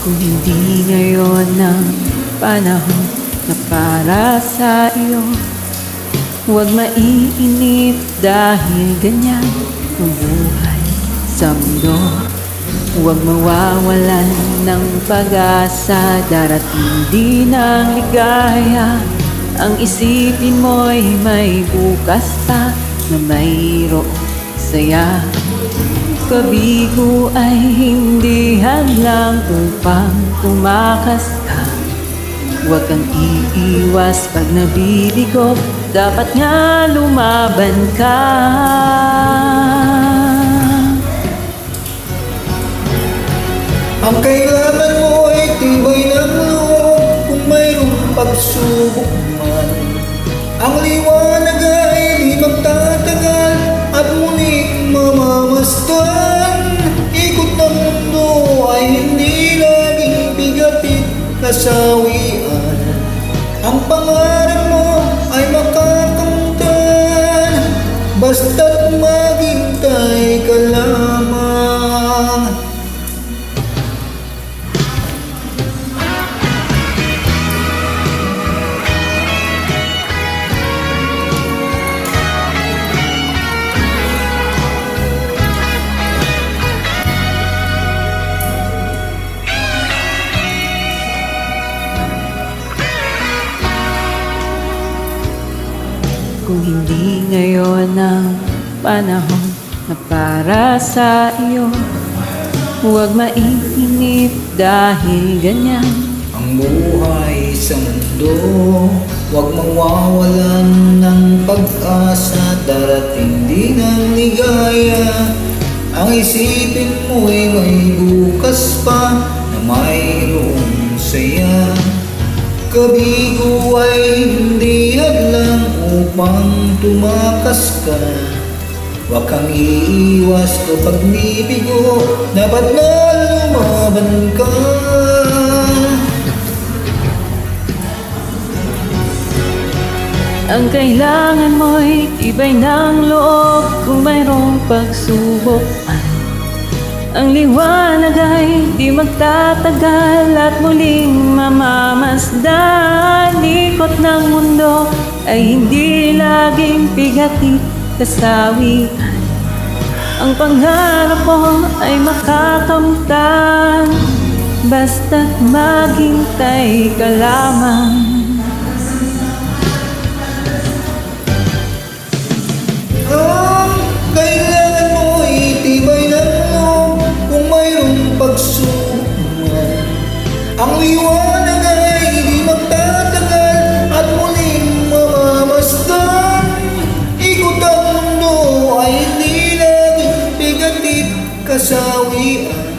Kung hindi ngayon ang panahon na para sa iyo, huwag maiinip dahil ganyan ang buhay sa mundo. Huwag mawawalan ng pag-asa, darating din ang ligaya. Ang isipin mo'y may bukas pa na mayroong saya. Kabigo ay hindi hadlang upang tumakas ka. Huwag kang iiwas pag nabibigo, dapat nga lumaban ka. Ang kailangan mo ay tibay ng loob kung mayroong pagsubok man. Ang liwanag ay di magtatagal at muling mamamasdan. Ikot ng mundo ay hindi laging bigatit kasawian. Ang pangarap mo ay makakamtan, basta't maghintay ka lamang. Kung hindi ngayon ang panahon na para sa iyo, huwag maiinip dahil ganyan Ang buhay sa mundo, huwag mawawalan ng pag-asa, darating din ang ligaya. Ang isipin mo'y may bukas pa na mayroong saya. Kabigo ay hindi hadlang upang tumakas ka. Huwag kang iiwas kapag bibigo, dapat na lumaban ka. Ang kailangan mo'y tibay ng loob kung mayroong pagsubok man. Ang liwanag ay di magtatagal at muling mamamasdan. Ikot ng mundo ay hindi laging bigatit kasawian. Ang pangarap mo ay makakamtan, basta't maghintay ka lamang. Kailangan mo itibay ng loob kung mayroong pagsubok man. Ang liwanag ay di magtatagal at muling mamamasdan. Ikot ang mundo ay hindi laging bigatit kasawian.